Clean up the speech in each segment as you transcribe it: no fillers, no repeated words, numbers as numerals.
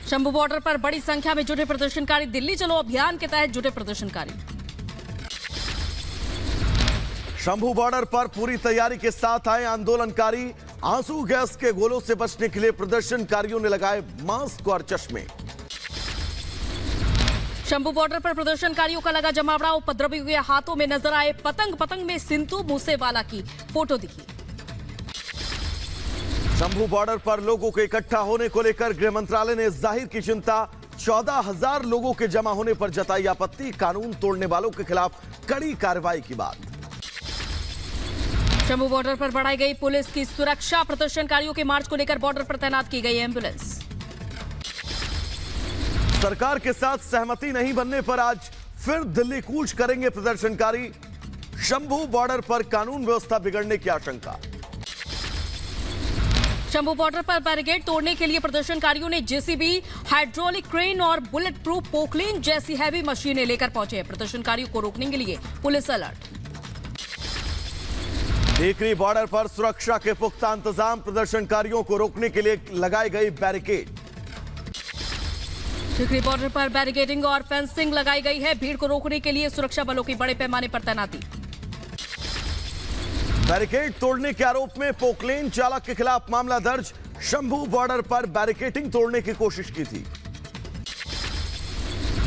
Shambhu border पर बड़ी संख्या में जुटे प्रदर्शनकारी। दिल्ली चलो अभियान के तहत जुटे प्रदर्शनकारी। शंभू बॉर्डर पर पूरी तैयारी के साथ आए आंदोलनकारी। आंसू गैस के गोलों से बचने के लिए प्रदर्शनकारियों ने लगाए मास्क और चश्मे। शंभू बॉर्डर पर प्रदर्शनकारियों का लगा जमावड़ा। उपद्रवियों के हाथों में नजर आए पतंग। पतंग में सिंधु मूसेवाला की फोटो दिखी। शंभू बॉर्डर पर लोगों के इकट्ठा होने को लेकर गृह मंत्रालय ने जाहिर की चिंता। 14,000 लोगों के जमा होने पर जताई आपत्ति। कानून तोड़ने वालों के खिलाफ कड़ी कार्रवाई की बात। शंभू बॉर्डर पर बढ़ाई गई पुलिस की सुरक्षा। प्रदर्शनकारियों के मार्च को लेकर बॉर्डर पर तैनात की गई एम्बुलेंस। सरकार के साथ सहमति नहीं बनने पर आज फिर दिल्ली कूच करेंगे प्रदर्शनकारी। शंभू बॉर्डर पर कानून व्यवस्था बिगड़ने की आशंका। शंभू बॉर्डर पर बैरिकेड तोड़ने के लिए प्रदर्शनकारियों ने जेसीबी, हाइड्रोलिक क्रेन और बुलेट प्रूफ पोकलेन जैसी हैवी मशीनें लेकर पहुंचे। प्रदर्शनकारियों को रोकने के लिए पुलिस अलर्ट। टीकरी बॉर्डर पर सुरक्षा के पुख्ता इंतजाम। प्रदर्शनकारियों को रोकने के लिए लगाई गई बैरिकेड। टीकरी बॉर्डर पर बैरिकेडिंग और फेंसिंग लगाई गई है। भीड़ को रोकने के लिए सुरक्षा बलों की बड़े पैमाने पर तैनाती। बैरिकेड तोड़ने के आरोप में पोकलेन चालक के खिलाफ मामला दर्ज। शंभू बॉर्डर पर बैरिकेडिंग तोड़ने की कोशिश की थी।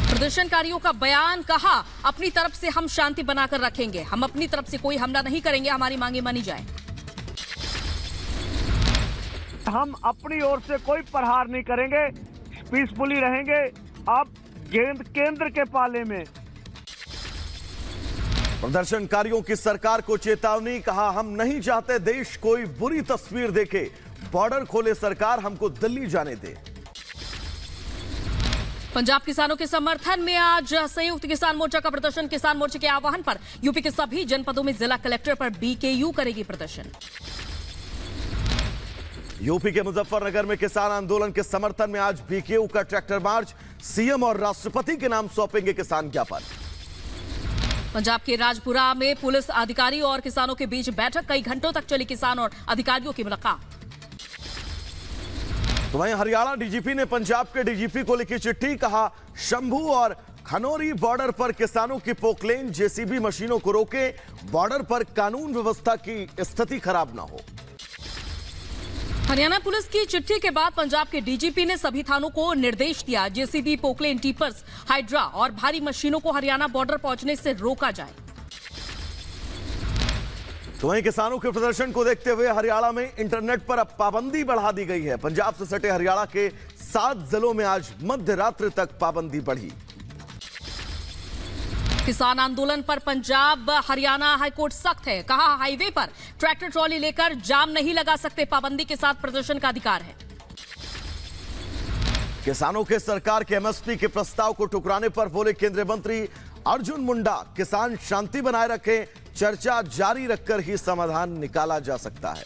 प्रदर्शनकारियों का बयान। कहा, अपनी तरफ से हम शांति बनाकर रखेंगे। हम अपनी तरफ से कोई हमला नहीं करेंगे। हमारी मांगे मानी जाए। हम अपनी ओर से कोई प्रहार नहीं करेंगे, पीसफुली रहेंगे। अब केंद्र के पाले में। प्रदर्शनकारियों की सरकार को चेतावनी। कहा, हम नहीं चाहते देश कोई बुरी तस्वीर देखे। बॉर्डर खोले सरकार, हमको दिल्ली जाने दे। पंजाब किसानों के समर्थन में आज संयुक्त किसान मोर्चा का प्रदर्शन। किसान मोर्चे के आह्वान पर यूपी के सभी जनपदों में जिला कलेक्टर पर बीकेयू करेगी प्रदर्शन। यूपी के मुजफ्फरनगर में किसान आंदोलन के समर्थन में आज बीकेयू का ट्रैक्टर मार्च। सीएम और राष्ट्रपति के नाम सौंपेंगे किसान ज्ञापन। पंजाब के राजपुरा में पुलिस अधिकारी और किसानों के बीच बैठक। कई घंटों तक चली किसान और अधिकारियों की मुलाकात। तो वहीं हरियाणा डीजीपी ने पंजाब के डीजीपी को लिखी चिट्ठी। कहा, शंभू और खनौरी बॉर्डर पर किसानों की पोकलेन जेसीबी मशीनों को रोके। बॉर्डर पर कानून व्यवस्था की स्थिति खराब ना हो। हरियाणा पुलिस की चिट्ठी के बाद पंजाब के डीजीपी ने सभी थानों को निर्देश दिया, जेसीबी, पोकलेन, टीपर्स, हाइड्रा और भारी मशीनों को हरियाणा बॉर्डर पहुंचने से रोका जाए। तो वहीं किसानों के प्रदर्शन को देखते हुए हरियाणा में इंटरनेट पर अब पाबंदी बढ़ा दी गई है। पंजाब से सटे हरियाणा के 7 जिलों में आज मध्य रात्रि तक पाबंदी बढ़ी। किसान आंदोलन पर पंजाब हरियाणा हाईकोर्ट सख्त है। कहा, हाईवे पर ट्रैक्टर ट्रॉली लेकर जाम नहीं लगा सकते। पाबंदी के साथ प्रदर्शन का अधिकार है। किसानों के सरकार के एमएसपी के प्रस्ताव को ठुकराने पर बोले केंद्रीय मंत्री अर्जुन मुंडा, किसान शांति बनाए रखें। चर्चा जारी रखकर ही समाधान निकाला जा सकता है।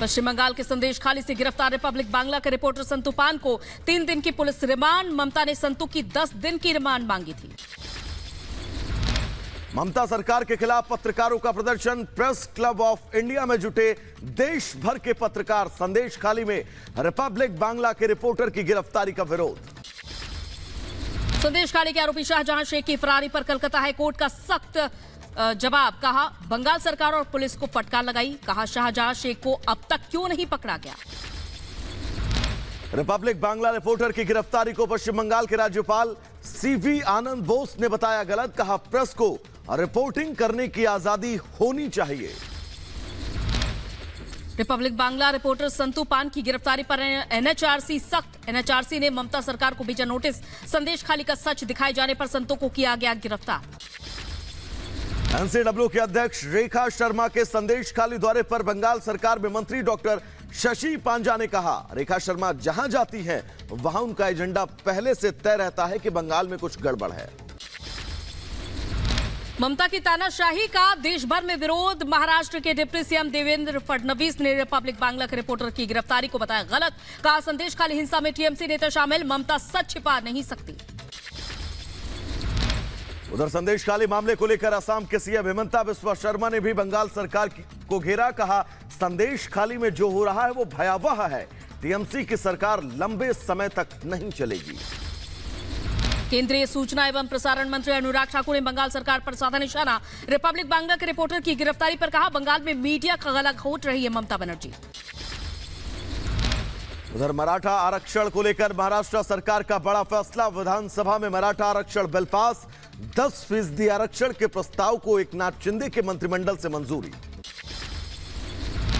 पश्चिम बंगाल के संदेश खाली से गिरफ्तार रिपब्लिक बांग्ला के रिपोर्टर संतु पान को 3 दिन की पुलिस रिमांड। ममता ने संतु की 10 दिन की रिमांड मांगी थी। ममता सरकार के खिलाफ पत्रकारों का प्रदर्शन। प्रेस क्लब ऑफ इंडिया में जुटे देश भर के पत्रकार। संदेश खाली में रिपब्लिक बांग्ला के रिपोर्टर की गिरफ्तारी का विरोध। संदेश खाली के आरोपी शाहजहां शेख की फरारी पर कलकत्ता हाईकोर्ट का सख्त जवाब। कहा, बंगाल सरकार और पुलिस को फटकार लगाई। कहा, शाहजहां शेख को अब तक क्यों नहीं पकड़ा गया। रिपब्लिक बांग्ला रिपोर्टर की गिरफ्तारी को पश्चिम बंगाल के राज्यपाल सीवी आनंद बोस ने बताया गलत। कहा, प्रेस को रिपोर्टिंग करने की आजादी होनी चाहिए। रिपब्लिक बांग्ला रिपोर्टर संतु पान की गिरफ्तारी पर एनएचआरसी सख्त। एनएचआरसी ने ममता सरकार को भेजा नोटिस। संदेश खाली का सच दिखाए जाने पर संतु को किया गया गिरफ्तार। एनसीडब्ल्यू के अध्यक्ष रेखा शर्मा के संदेश खाली दौरे पर बंगाल सरकार में मंत्री डॉक्टर शशि पांजा ने कहा, रेखा शर्मा जहां जाती हैं वहां उनका एजेंडा पहले से तय रहता है कि बंगाल में कुछ गड़बड़ है। ममता की तानाशाही का देश भर में विरोध। महाराष्ट्र के डिप्टी सीएम देवेंद्र फडणवीस ने रिपब्लिक बांग्ला के रिपोर्टर की गिरफ्तारी को बताया गलत। कहा, संदेश खाली हिंसा में टीएमसी नेता शामिल। ममता सच छिपा नहीं सकती। उधर संदेश खाली मामले को लेकर असम के सीएम हिमंता बिस्वा शर्मा ने भी बंगाल सरकार को घेरा। कहा, संदेश खाली में जो हो रहा है वो भयावह है। टीएमसी की सरकार लंबे समय तक नहीं चलेगी। केंद्रीय सूचना एवं प्रसारण मंत्री अनुराग ठाकुर ने बंगाल सरकार पर साधा निशाना। रिपब्लिक बांग्ला के रिपोर्टर की गिरफ्तारी पर कहा, बंगाल में मीडिया का गला घोट रही है ममता बनर्जी। उधर मराठा आरक्षण को लेकर महाराष्ट्र सरकार का बड़ा फैसला। विधानसभा में मराठा आरक्षण बिल पास। 10% आरक्षण के प्रस्ताव को एकनाथ शिंदे के मंत्रिमंडल से मंजूरी।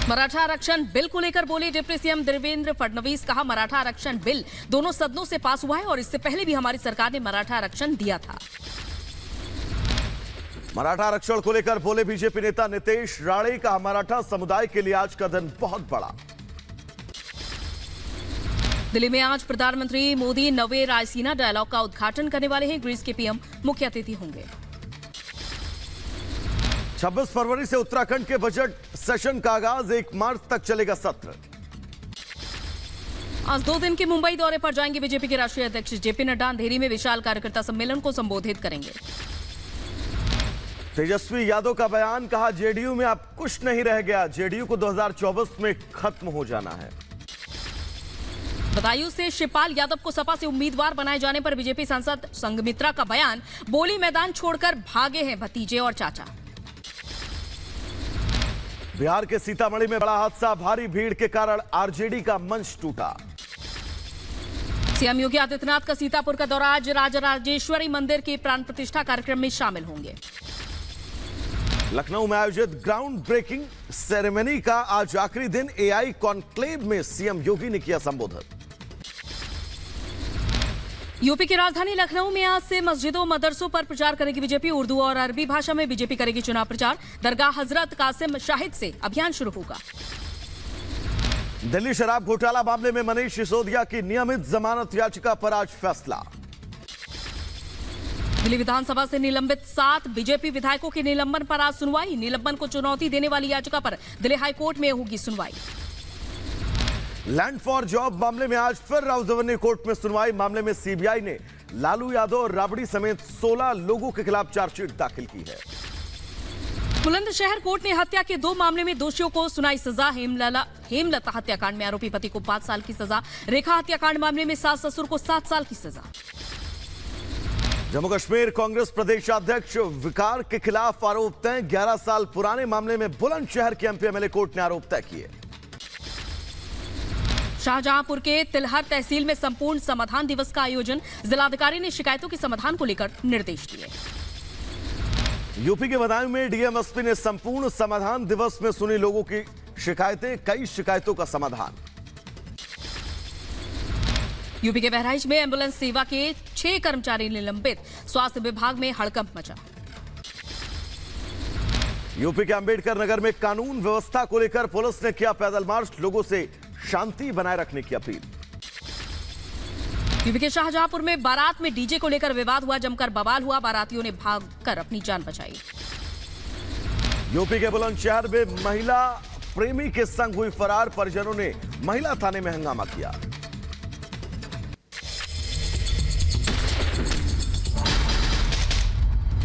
मराठा आरक्षण बिल को लेकर बोले डिप्टी सीएम देवेंद्र फडणवीस। कहा, मराठा आरक्षण बिल दोनों सदनों से पास हुआ है और इससे पहले भी हमारी सरकार ने मराठा आरक्षण दिया था। मराठा आरक्षण को लेकर बोले बीजेपी नेता नितेश राणे। कहा, मराठा समुदाय के लिए आज का दिन बहुत बड़ा। दिल्ली में आज प्रधानमंत्री मोदी नवे रायसीना डायलॉग का उद्घाटन करने वाले हैं। ग्रीस के पीएम मुख्य अतिथि होंगे। 26 फरवरी से उत्तराखंड के बजट सेशन का आगाज। 1 मार्च तक चलेगा सत्र। आज 2 दिन के मुंबई दौरे पर जाएंगे बीजेपी के राष्ट्रीय अध्यक्ष जेपी नड्डा। अंधेरी में विशाल कार्यकर्ता सम्मेलन को संबोधित करेंगे। तेजस्वी यादव का बयान। कहा, जेडीयू में अब कुछ नहीं रह गया। जेडीयू को 2024 में खत्म हो जाना है। बदायूं से शिवपाल यादव को सपा से उम्मीदवार बनाए जाने पर बीजेपी सांसद संघमित्रा का बयान। बोली, मैदान छोड़कर भागे हैं भतीजे और चाचा। बिहार के सीतामढ़ी में बड़ा हादसा। भारी भीड़ के कारण आरजेडी का मंच टूटा। सीएम योगी आदित्यनाथ का सीतापुर का दौरा। आज राजराजेश्वरी मंदिर के प्राण प्रतिष्ठा कार्यक्रम में शामिल होंगे। लखनऊ में आयोजित ग्राउंड ब्रेकिंग सेरेमनी का आज आखिरी दिन। एआई कॉन्क्लेव में सीएम योगी ने किया संबोधन। यूपी की राजधानी लखनऊ में आज से मस्जिदों मदरसों पर प्रचार करेगी बीजेपी। उर्दू और अरबी भाषा में बीजेपी करेगी चुनाव प्रचार। दरगाह हजरत कासिम शाहिद से अभियान शुरू होगा। दिल्ली शराब घोटाला मामले में मनीष सिसोदिया की नियमित जमानत याचिका पर आज फैसला। दिल्ली विधानसभा से निलंबित 7 बीजेपी विधायकों के निलंबन पर आज सुनवाई। निलंबन को चुनौती देने वाली याचिका पर दिल्ली हाईकोर्ट में होगी सुनवाई। लैंड फॉर जॉब मामले में आज फिर राउजवनी कोर्ट में सुनवाई। मामले में सीबीआई ने लालू यादव और राबड़ी समेत 16 लोगों के खिलाफ चार्जशीट दाखिल की है। बुलंदशहर कोर्ट ने हत्या के 2 मामले में दोषियों को सुनाई सजा। हेमलता हत्याकांड में आरोपी पति को 5 साल की सजा। रेखा हत्याकांड मामले में सास ससुर को 7 साल की सजा। जम्मू कश्मीर कांग्रेस प्रदेशाध्यक्ष विकार के खिलाफ आरोप तय। 11 साल पुराने मामले में बुलंदशहर के एमपी एमएलए कोर्ट ने आरोप तय किए। शाहजहांपुर के तिलहर तहसील में संपूर्ण समाधान दिवस का आयोजन। जिलाधिकारी ने शिकायतों के समाधान को लेकर निर्देश दिए। यूपी के बदायूं में डीएम एसपी ने संपूर्ण समाधान दिवस में सुनी लोगों की शिकायतें। कई शिकायतों का समाधान। यूपी के बहराइच में एम्बुलेंस सेवा के 6 कर्मचारी निलंबित। स्वास्थ्य विभाग में हड़कंप मचा। यूपी के अंबेडकर नगर में कानून व्यवस्था को लेकर पुलिस ने किया पैदल मार्च। लोगों से शांति बनाए रखने की अपील। यूपी के शाहजहांपुर में बारात में डीजे को लेकर विवाद हुआ। जमकर बवाल हुआ। बारातियों ने भागकर अपनी जान बचाई। यूपी के बुलंदशहर में महिला प्रेमी के संग हुई फरार। परिजनों ने महिला थाने में हंगामा किया।